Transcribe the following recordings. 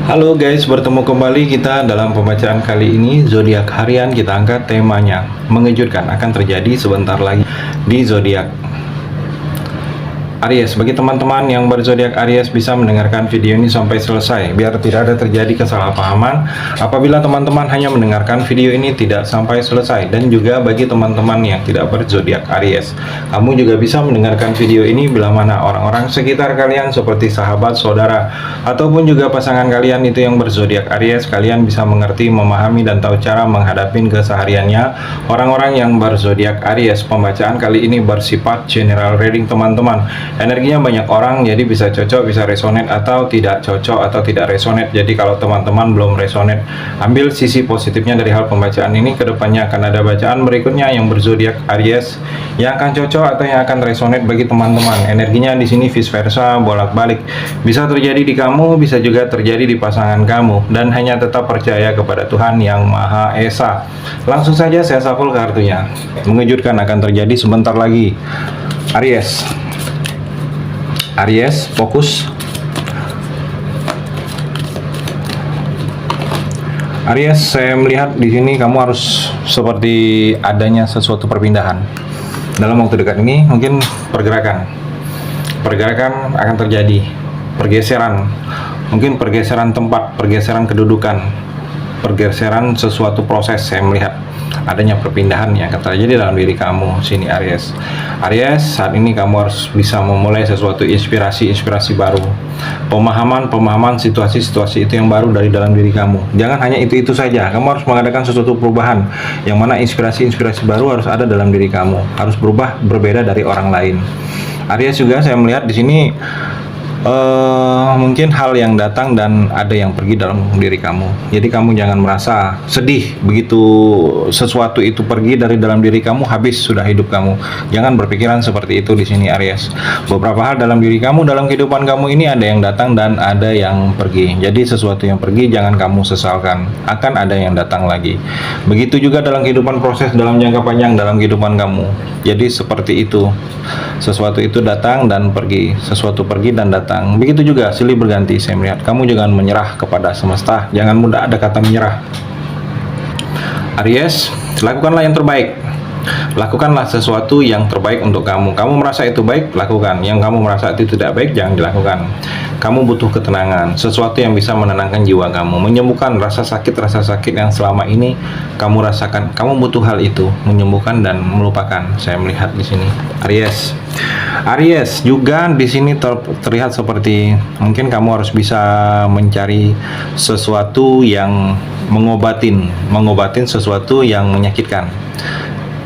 Halo guys, bertemu kembali kita dalam pembacaan kali ini zodiak harian. Kita angkat temanya mengejutkan akan terjadi sebentar lagi di zodiak Aries. Bagi teman-teman yang berzodiak Aries bisa mendengarkan video ini sampai selesai biar tidak ada terjadi kesalahpahaman apabila teman-teman hanya mendengarkan video ini tidak sampai selesai. Dan juga bagi teman-teman yang tidak berzodiak Aries, kamu juga bisa mendengarkan video ini bila mana orang-orang sekitar kalian seperti sahabat, saudara, ataupun juga pasangan kalian itu yang berzodiak Aries, kalian bisa mengerti, memahami, dan tahu cara menghadapi kesehariannya orang-orang yang berzodiak Aries. Pembacaan kali ini bersifat general reading teman-teman. Energinya banyak orang, jadi bisa cocok, bisa resonate, atau tidak cocok atau tidak resonate. Jadi kalau teman-teman belum resonate, ambil sisi positifnya dari hal pembacaan ini. Kedepannya akan ada bacaan berikutnya yang berzodiak Aries yang akan cocok atau yang akan resonate bagi teman-teman. Energinya di sini vice versa, bolak-balik. Bisa terjadi di kamu, bisa juga terjadi di pasangan kamu. Dan hanya tetap percaya kepada Tuhan Yang Maha Esa. Langsung saja saya shuffle kartunya. Mengejutkan akan terjadi sebentar lagi. Aries, fokus. Aries, saya melihat di sini kamu harus seperti adanya sesuatu perpindahan. Dalam waktu dekat ini mungkin pergerakan akan terjadi, pergeseran, mungkin pergeseran tempat, pergeseran kedudukan, pergeseran sesuatu proses. Saya melihat adanya perpindahan yang akan terjadi dalam diri kamu sini Aries. Saat ini kamu harus bisa memulai sesuatu inspirasi baru, pemahaman situasi itu yang baru dari dalam diri kamu. Jangan hanya itu saja, kamu harus mengadakan sesuatu perubahan yang mana inspirasi baru harus ada dalam diri kamu, harus berubah, berbeda dari orang lain. Aries juga saya melihat di sini mungkin hal yang datang dan ada yang pergi dalam diri kamu. Jadi kamu jangan merasa sedih begitu sesuatu itu pergi dari dalam diri kamu, habis sudah hidup kamu. Jangan berpikiran seperti itu di sini Aries. Beberapa hal dalam diri kamu, dalam kehidupan kamu ini ada yang datang dan ada yang pergi. Jadi sesuatu yang pergi jangan kamu sesalkan, akan ada yang datang lagi. Begitu juga dalam kehidupan proses dalam jangka panjang dalam kehidupan kamu. Jadi seperti itu. Sesuatu itu datang dan pergi, sesuatu pergi dan datang. Begitu juga silih berganti. Saya melihat kamu jangan menyerah kepada semesta, jangan mudah ada kata menyerah. Aries, lakukanlah yang terbaik. Lakukanlah sesuatu yang terbaik untuk kamu. Kamu merasa itu baik, lakukan. Yang kamu merasa itu tidak baik, jangan dilakukan. Kamu butuh ketenangan, sesuatu yang bisa menenangkan jiwa kamu, menyembuhkan rasa sakit yang selama ini kamu rasakan. Kamu butuh hal itu, menyembuhkan dan melupakan. Saya melihat di sini. Aries juga di sini terlihat seperti mungkin kamu harus bisa mencari sesuatu yang mengobatin sesuatu yang menyakitkan.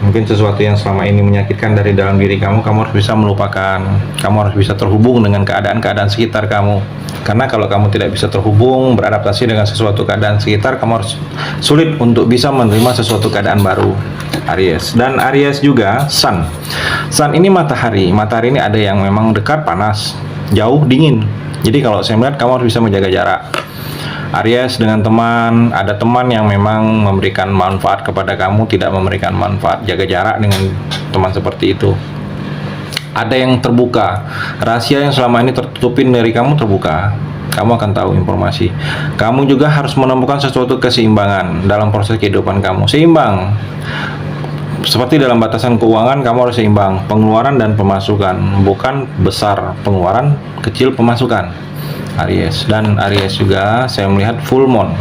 Mungkin sesuatu yang selama ini menyakitkan dari dalam diri kamu, kamu harus bisa melupakan. Kamu harus bisa terhubung dengan keadaan sekitar kamu. Karena kalau kamu tidak bisa terhubung, beradaptasi dengan sesuatu keadaan sekitar, kamu harus sulit untuk bisa menerima sesuatu keadaan baru. Aries. Dan Aries juga Sun ini matahari ini ada yang memang dekat, panas, jauh, dingin. Jadi kalau saya melihat kamu harus bisa menjaga jarak. Aries dengan teman, ada teman yang memang memberikan manfaat kepada kamu, tidak memberikan manfaat. Jaga jarak dengan teman seperti itu. Ada yang terbuka, rahasia yang selama ini tertutupin dari kamu terbuka. Kamu akan tahu informasi. Kamu juga harus menemukan sesuatu keseimbangan dalam proses kehidupan kamu. Seimbang. Seperti dalam batasan keuangan, kamu harus seimbang. Pengeluaran dan pemasukan, bukan besar pengeluaran, kecil pemasukan. Aries. Dan Aries juga saya melihat full moon.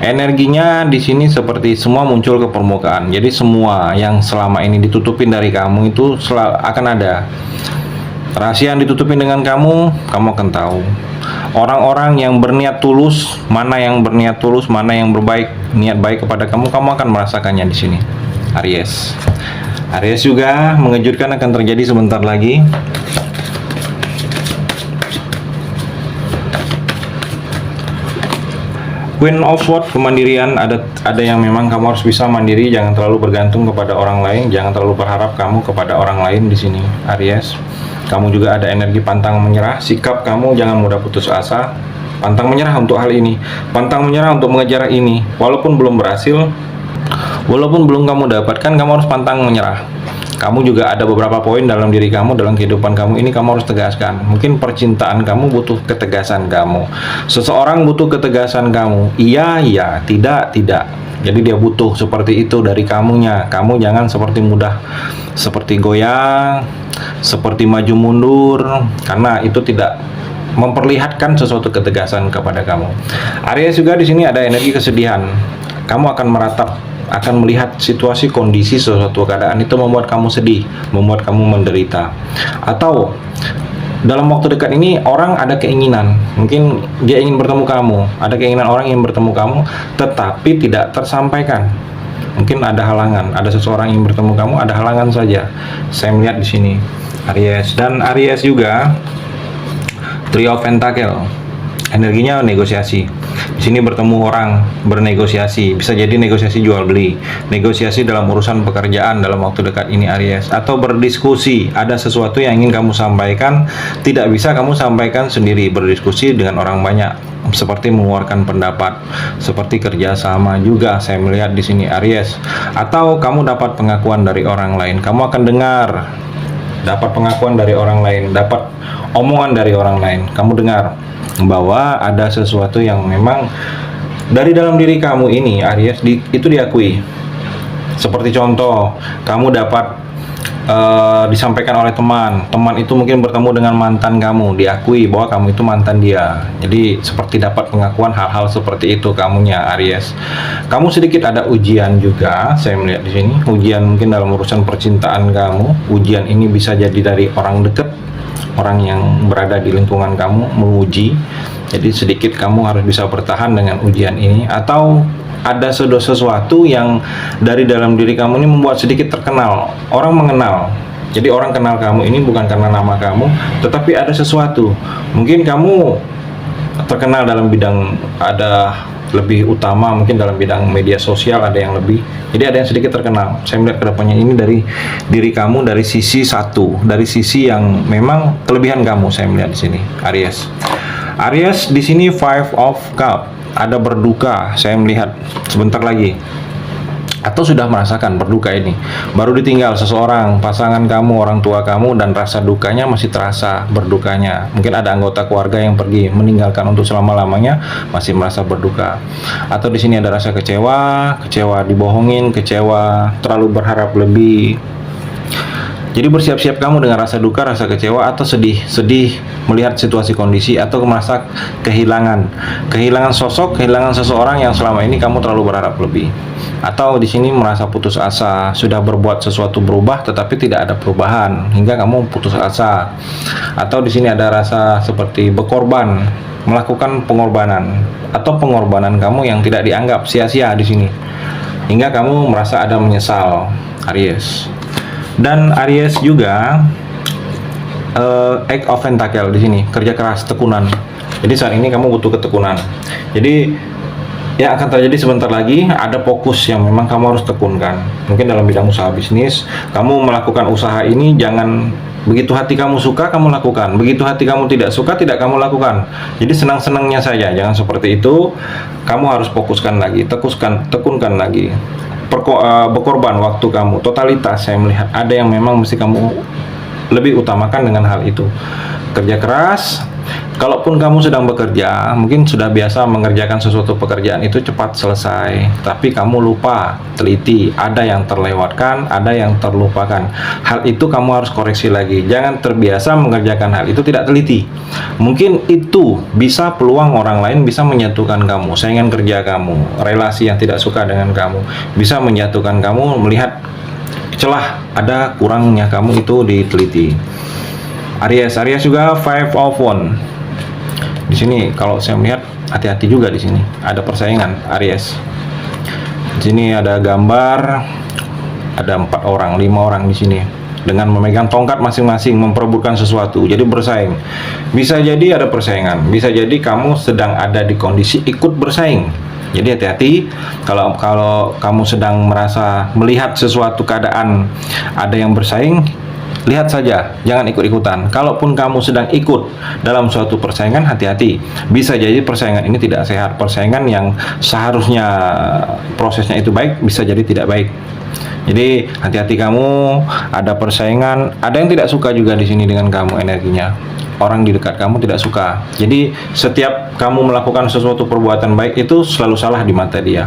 Energinya di sini seperti semua muncul ke permukaan. Jadi semua yang selama ini ditutupin dari kamu itu akan ada. Rahasia yang ditutupin dengan kamu akan tahu. Orang-orang yang berniat tulus, mana yang berniat tulus, mana yang niat baik kepada kamu akan merasakannya di sini. Aries juga mengejutkan akan terjadi sebentar lagi. Queen of Swords, kemandirian. Ada yang memang kamu harus bisa mandiri, jangan terlalu bergantung kepada orang lain, jangan terlalu berharap kamu kepada orang lain di sini Aries. Kamu juga ada energi pantang menyerah, sikap kamu jangan mudah putus asa. Pantang menyerah untuk hal ini, pantang menyerah untuk mengejar ini. Walaupun belum berhasil, walaupun belum kamu dapatkan, kamu harus pantang menyerah. Kamu juga ada beberapa poin dalam diri kamu, dalam kehidupan kamu ini kamu harus tegaskan. Mungkin percintaan kamu butuh ketegasan kamu. Seseorang butuh ketegasan kamu. Iya, iya, tidak, tidak. Jadi dia butuh seperti itu dari kamunya. Kamu jangan seperti mudah, seperti goyang, seperti maju mundur, karena itu tidak memperlihatkan sesuatu ketegasan kepada kamu. Aries juga di sini ada energi kesedihan. Kamu akan meratap, akan melihat situasi, kondisi, sesuatu keadaan itu membuat kamu sedih, membuat kamu menderita. Atau dalam waktu dekat ini orang ada keinginan, mungkin dia ingin bertemu kamu, ada keinginan orang ingin bertemu kamu, tetapi tidak tersampaikan. Mungkin ada halangan, ada seseorang ingin bertemu kamu, ada halangan saja. Saya melihat di sini Aries, dan Aries juga Trio of Pentacle. Energinya negosiasi. Di sini bertemu orang, bernegosiasi. Bisa jadi negosiasi jual beli, negosiasi dalam urusan pekerjaan dalam waktu dekat ini Aries, atau berdiskusi. Ada sesuatu yang ingin kamu sampaikan, tidak bisa kamu sampaikan sendiri. Berdiskusi dengan orang banyak, seperti mengeluarkan pendapat, seperti kerjasama juga saya melihat di sini Aries. Atau kamu dapat pengakuan dari orang lain. Kamu akan dengar, dapat pengakuan dari orang lain, dapat omongan dari orang lain. Kamu dengar bahwa ada sesuatu yang memang dari dalam diri kamu ini Aries itu diakui. Seperti contoh, kamu dapat disampaikan oleh teman itu mungkin bertemu dengan mantan kamu, diakui bahwa kamu itu mantan dia. Jadi seperti dapat pengakuan hal-hal seperti itu kamunya Aries. Kamu sedikit ada ujian juga, saya melihat di sini. Ujian mungkin dalam urusan percintaan kamu. Ujian ini bisa jadi dari orang dekat, orang yang berada di lingkungan kamu menguji. Jadi sedikit kamu harus bisa bertahan dengan ujian ini. Atau ada sesuatu yang dari dalam diri kamu ini membuat sedikit terkenal, orang mengenal. Jadi orang kenal kamu ini bukan karena nama kamu, tetapi ada sesuatu. Mungkin kamu terkenal dalam bidang, ada lebih utama mungkin dalam bidang media sosial, ada yang lebih. Jadi ada yang sedikit terkenal. Saya melihat kedepannya ini dari diri kamu, dari sisi satu, dari sisi yang memang kelebihan kamu. Saya melihat di sini Aries. Aries di sini Five of Cup. Ada berduka, saya melihat sebentar lagi, atau sudah merasakan berduka ini. Baru ditinggal seseorang, pasangan kamu, orang tua kamu, dan rasa dukanya masih terasa, berdukanya. Mungkin ada anggota keluarga yang pergi, meninggalkan untuk selama-lamanya, masih merasa berduka. Atau di sini ada rasa kecewa, kecewa dibohongin, kecewa terlalu berharap lebih. Jadi bersiap-siap kamu dengan rasa duka, rasa kecewa, atau sedih melihat situasi kondisi, atau merasa kehilangan sosok, kehilangan seseorang yang selama ini kamu terlalu berharap lebih. Atau di sini merasa putus asa, sudah berbuat sesuatu berubah tetapi tidak ada perubahan hingga kamu putus asa. Atau di sini ada rasa seperti berkorban, melakukan pengorbanan, atau pengorbanan kamu yang tidak dianggap sia-sia di sini hingga kamu merasa ada menyesal Aries. Dan Aries juga Eight of Pentacle di sini, kerja keras, tekunan. Jadi saat ini kamu butuh ketekunan. Jadi yang akan terjadi sebentar lagi ada fokus yang memang kamu harus tekunkan. Mungkin dalam bidang usaha bisnis, kamu melakukan usaha ini jangan begitu hati kamu suka kamu lakukan, begitu hati kamu tidak suka tidak kamu lakukan. Jadi senang-senangnya saja, jangan seperti itu. Kamu harus fokuskan lagi, tekunkan lagi. Berkorban waktu kamu, totalitas. Saya melihat ada yang memang mesti kamu lebih utamakan dengan hal itu. Kerja keras. Kalaupun kamu sedang bekerja, mungkin sudah biasa mengerjakan sesuatu pekerjaan itu cepat selesai, tapi kamu lupa, teliti, ada yang terlewatkan, ada yang terlupakan. Hal itu kamu harus koreksi lagi. Jangan terbiasa mengerjakan hal itu tidak teliti. Mungkin itu bisa peluang orang lain bisa menyatukan kamu, saingan kerja kamu, relasi yang tidak suka dengan kamu, bisa menyatukan kamu, melihat celah ada kurangnya kamu itu diteliti. Aries juga Five of Wands. Di sini kalau saya melihat hati-hati juga di sini. Ada persaingan Aries. Di sini ada gambar ada 4 orang, 5 orang di sini dengan memegang tongkat masing-masing memperebutkan sesuatu. Jadi bersaing. Bisa jadi ada persaingan, bisa jadi kamu sedang ada di kondisi ikut bersaing. Jadi hati-hati kalau kamu sedang merasa melihat sesuatu keadaan ada yang bersaing, lihat saja, jangan ikut-ikutan. Kalaupun kamu sedang ikut dalam suatu persaingan, hati-hati. Bisa jadi persaingan ini tidak sehat. Persaingan yang seharusnya prosesnya itu baik, bisa jadi tidak baik. Jadi hati-hati kamu, ada persaingan, ada yang tidak suka juga di sini dengan kamu energinya. Orang di dekat kamu tidak suka. Jadi setiap kamu melakukan sesuatu perbuatan baik itu selalu salah di mata dia.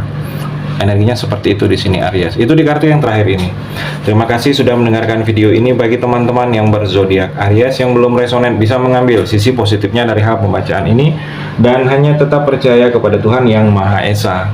Energinya seperti itu di sini Aries. Itu di kartu yang terakhir ini. Terima kasih sudah mendengarkan video ini. Bagi teman-teman yang berzodiak Aries yang belum resonan bisa mengambil sisi positifnya dari hal pembacaan ini dan hanya tetap percaya kepada Tuhan yang Maha Esa.